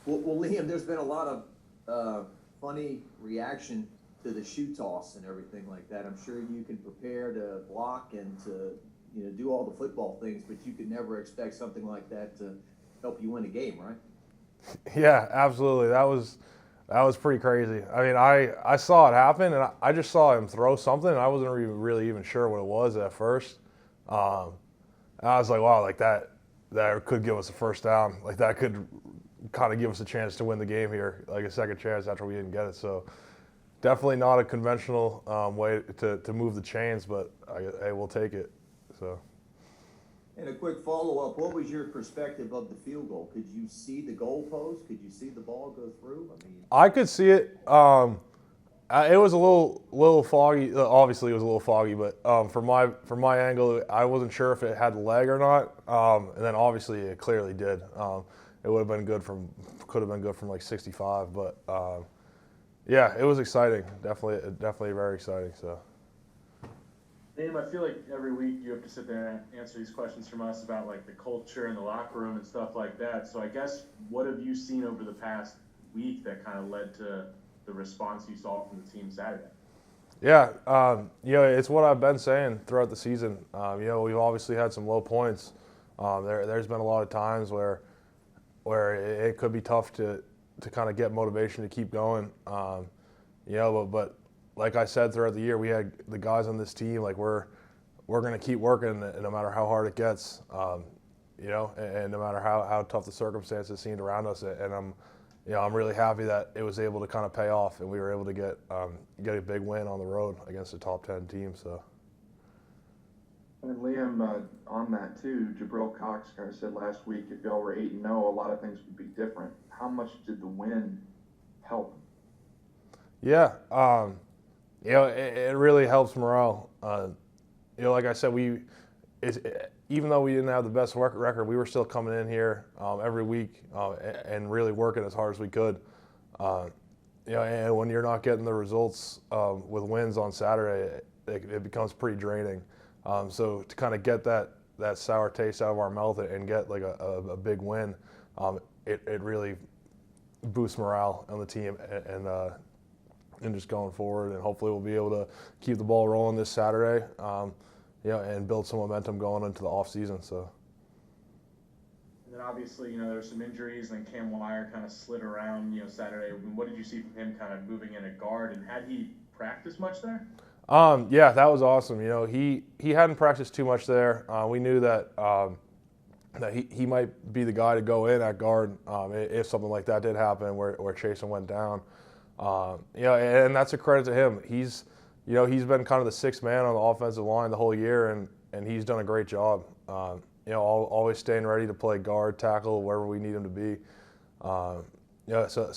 Well, Liam, there's been a lot of funny reaction to the shoe toss and everything like that. I'm sure you can prepare to block and to do all the football things, but you could never expect something like that to help you win a game, right? Yeah, absolutely. That was pretty crazy. I mean, I saw it happen, and I just saw him throw something, and I wasn't really even sure what it was at first. Um, and I was like, wow, like that could give us a first down. Like that could kind of give us a chance to win the game here, like a second chance after we didn't get it. So definitely not a conventional way to move the chains, but hey, we'll take it. So. And a quick follow up: what was your perspective of the field goal? Could you see the goal post? Could you see the ball go through? I mean, I could see it. It was a little foggy. Obviously, it was a little foggy, but from my angle, I wasn't sure if it had leg or not. And then obviously, it clearly did. It would have been good could have been good from like 65, but yeah, it was exciting. Definitely very exciting. So. Liam, I feel like every week you have to sit there and answer these questions from us about like the culture in the locker room and stuff like that. So I guess what have you seen over the past week that kind of led to the response you saw from the team Saturday? Yeah, it's what I've been saying throughout the season. We've obviously had some low points. There's been a lot of times where it could be tough to kind of get motivation to keep going. But like I said throughout the year, we had the guys on this team like we're going to keep working no matter how hard it gets. And no matter how tough the circumstances seemed around us, and I'm really happy that it was able to kind of pay off, and we were able to get a big win on the road against a top 10 team. So. And Liam, on that too, Jabril Cox kind of said last week, if y'all were 8-0, a lot of things would be different. How much did the win help? Yeah, it really helps morale. Like I said, even though we didn't have the best record, we were still coming in here every week and really working as hard as we could. And when you're not getting the results with wins on Saturday, it becomes pretty draining. So to kind of get that sour taste out of our mouth and get like a big win, it really boosts morale on the team and just going forward. And hopefully we'll be able to keep the ball rolling this Saturday, and build some momentum going into the off season. So. And then obviously, there were some injuries, and Cam Wire kind of slid around, Saturday. What did you see from him kind of moving in at guard, and had he practiced much there? Yeah, that was awesome. He hadn't practiced too much there. We knew that he might be the guy to go in at guard if something like that did happen where Chasen went down. And that's a credit to him. He's been kind of the sixth man on the offensive line the whole year, and he's done a great job. Always staying ready to play guard, tackle, wherever we need him to be. So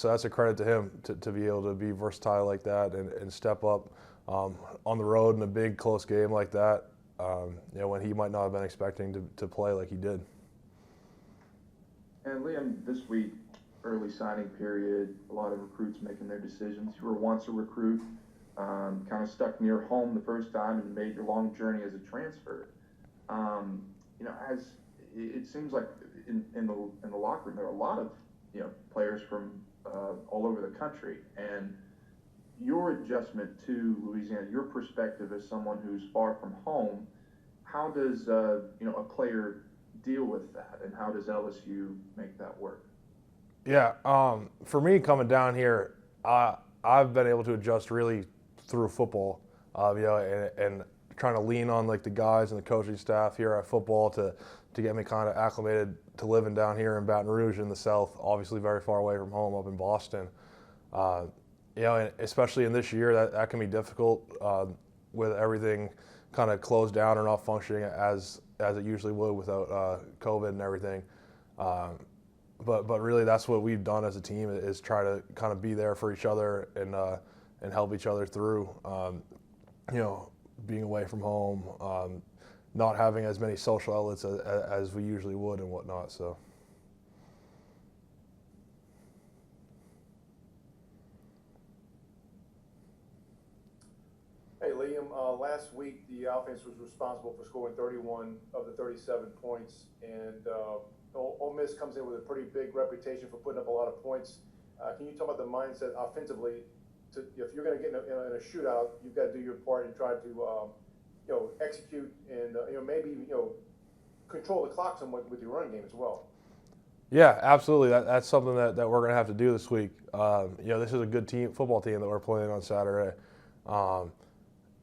that's a credit to him to be able to be versatile like that and step up on the road in a big close game like that. When he might not have been expecting to play like he did. And Liam, this week, early signing period, a lot of recruits making their decisions. You were once a recruit, kind of stuck near home the first time and made your long journey as a transfer. As it seems like in the locker room, there are a lot of players from all over the country, and your adjustment to Louisiana, your perspective as someone who's far from home, how does a player deal with that, and how does LSU make that work? Yeah, for me coming down here, I've been able to adjust really through football, and trying to lean on like the guys and the coaching staff here at football to get me kind of acclimated to living down here in Baton Rouge in the South, obviously very far away from home up in Boston. And especially in this year, that can be difficult with everything kind of closed down or not functioning as it usually would without COVID and everything. But really, that's what we've done as a team is try to kind of be there for each other and help each other through, being away from home, not having as many social outlets as we usually would and whatnot. So. Hey Liam, last last week, the offense was responsible for scoring 31 of the 37 points, and Ole Miss comes in with a pretty big reputation for putting up a lot of points. Can you talk about the mindset offensively? If you're going to get in a shootout, you've got to do your part and try to execute and maybe control the clock somewhat with your run game as well. Yeah, absolutely. That's something that we're going to have to do this week. This is a good football team that we're playing on Saturday,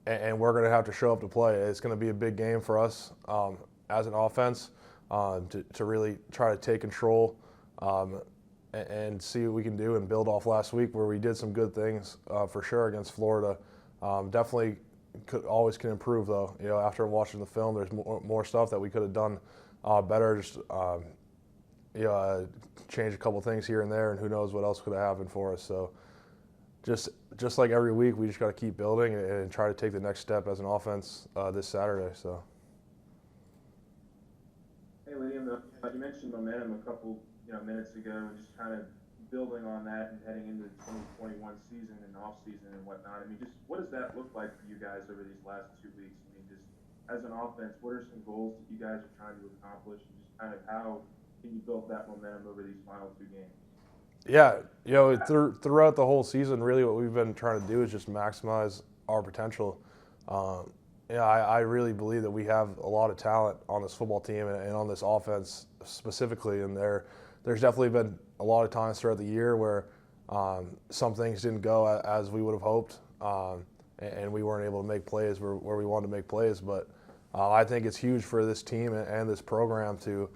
and we're going to have to show up to play. It's going to be a big game for us as an offense to really try to take control and see what we can do and build off last week where we did some good things for sure against Florida. Definitely always can improve though. After watching the film, there's more stuff that we could have done better. Just change a couple things here and there, and who knows what else could have happened for us. So just like every week, we just got to keep building and try to take the next step as an offense this Saturday. So. Hey Liam, you mentioned momentum a couple minutes ago, just kind of building on that and heading into the 2021 season and off season and whatnot. I mean, just what does that look like for you guys over these last 2 weeks? I mean, just as an offense, what are some goals that you guys are trying to accomplish, and just kind of how can you build that momentum over these final 2 games? Yeah, throughout the whole season, really what we've been trying to do is just maximize our potential. I really believe that we have a lot of talent on this football team and on this offense specifically, and there's definitely been a lot of times throughout the year where some things didn't go as we would have hoped, and we weren't able to make plays where we wanted to make plays. But I think it's huge for this team and this program to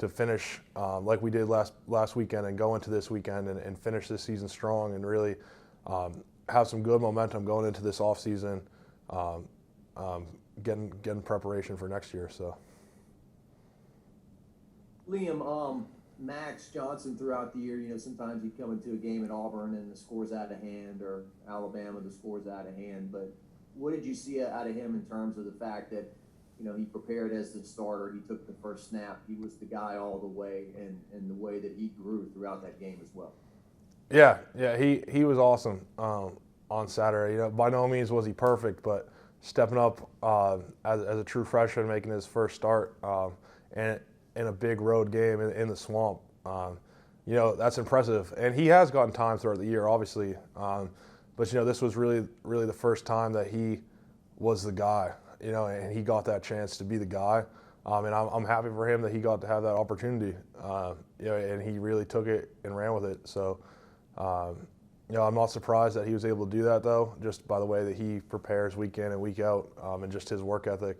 finish like we did last weekend and go into this weekend and finish this season strong and really have some good momentum going into this offseason, getting preparation for next year. So, Liam, Max Johnson throughout the year, sometimes he'd come into a game at Auburn and the score's out of hand, or Alabama, the score's out of hand. But what did you see out of him in terms of the fact that, he prepared as the starter, he took the first snap, he was the guy all the way, and the way that he grew throughout that game as well? Yeah, he was awesome on Saturday. By no means was he perfect, but stepping up as a true freshman, making his first start, and in a big road game in the swamp. That's impressive. And he has gotten time throughout the year, obviously. But this was really the first time that he was the guy, and he got that chance to be the guy. And I'm happy for him that he got to have that opportunity, and he really took it and ran with it. So, I'm not surprised that he was able to do that, though, just by the way that he prepares week in and week out, and just his work ethic.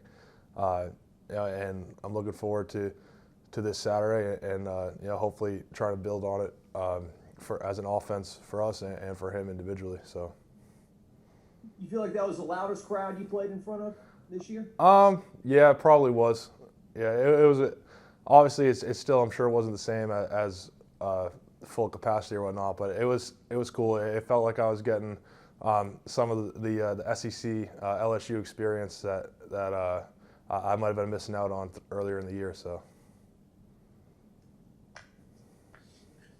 And I'm looking forward to this Saturday and hopefully try to build on it as an offense for us and for him individually. So. You feel like that was the loudest crowd you played in front of this year? Yeah, it probably was. Yeah, it was. Obviously, it's still, I'm sure, wasn't the same as full capacity or whatnot, but it was cool. It felt like I was getting some of the SEC LSU experience that I might have been missing out on earlier in the year. So.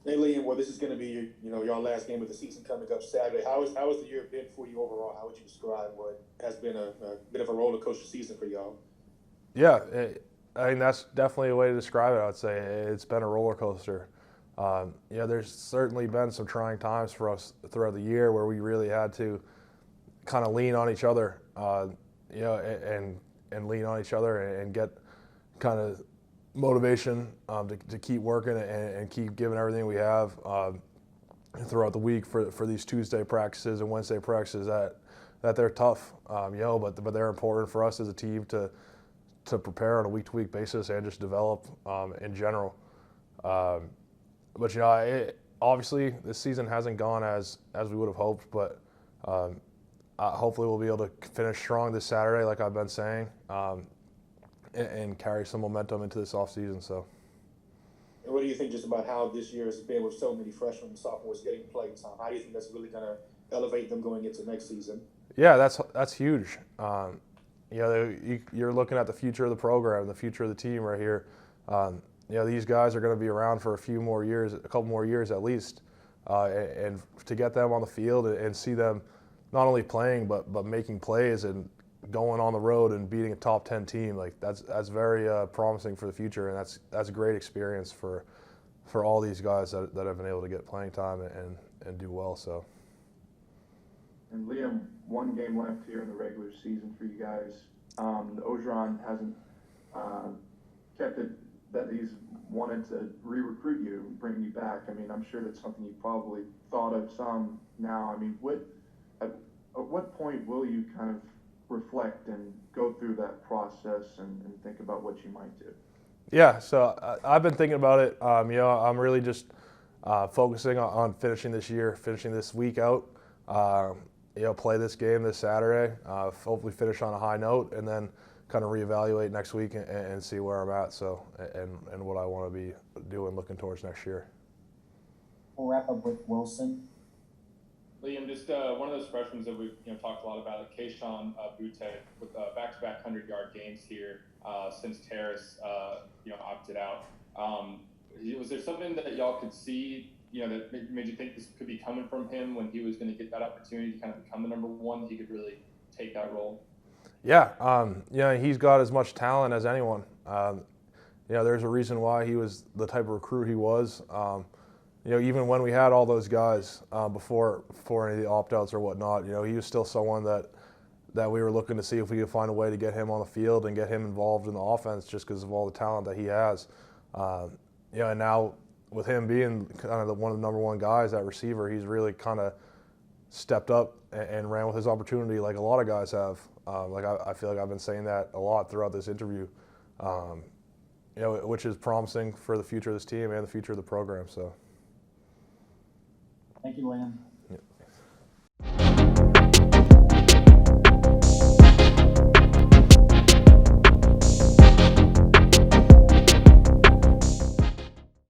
Hey Liam, well, this is going to be your last game of the season coming up Saturday. How has the year been for you overall? How would you describe what has been a bit of a roller coaster season for y'all? Yeah, I mean that's definitely a way to describe it. I would say it's been a roller coaster. There's certainly been some trying times for us throughout the year where we really had to kind of lean on each other, and lean on each other and get kind of motivation to keep working and keep giving everything we have throughout the week for these Tuesday practices and Wednesday practices that they're tough, but they're important for us as a team to prepare on a week-to-week basis and just develop in general. But obviously this season hasn't gone as we would have hoped, but hopefully we'll be able to finish strong this Saturday, like I've been saying. And carry some momentum into this offseason. So. And what do you think just about how this year has been with so many freshmen and sophomores getting playing time? How do you think that's really going to elevate them going into next season? Yeah, that's huge. You're looking at the future of the program, the future of the team right here. These guys are going to be around for a couple more years at least, and to get them on the field and see them not only playing but making plays and going on the road and beating a top 10 team, like that's very promising for the future, and that's a great experience for all these guys that have been able to get playing time and do well. So. And Liam, one game left here in the regular season for you guys. The Ogeron hasn't kept it that he's wanted to re-recruit you and bring you back. I mean, I'm sure that's something you probably thought of some now. I mean, at what point will you kind of reflect and go through that process and think about what you might do? Yeah, so I've been thinking about it. I'm really just focusing on finishing this year, finishing this week out. Play this game this Saturday, hopefully finish on a high note, and then kind of reevaluate next week and see where I'm at. So and what I want to be doing looking towards next year. We'll wrap up with Wilson. Liam, just one of those freshmen that we've talked a lot about, Keishon Butte, with back-to-back 100-yard games here since Terrace opted out. Was there something that y'all could see that made you think this could be coming from him when he was going to get that opportunity to kind of become the number one, that he could really take that role? Yeah, he's got as much talent as anyone. There's a reason why he was the type of recruit he was. Even when we had all those guys before any of the opt-outs or whatnot, he was still someone that we were looking to see if we could find a way to get him on the field and get him involved in the offense just because of all the talent that he has. And now with him being kind of one of the number one guys at receiver, he's really kind of stepped up and ran with his opportunity like a lot of guys have. I feel like I've been saying that a lot throughout this interview, which is promising for the future of this team and the future of the program. So. Thank you, Liam.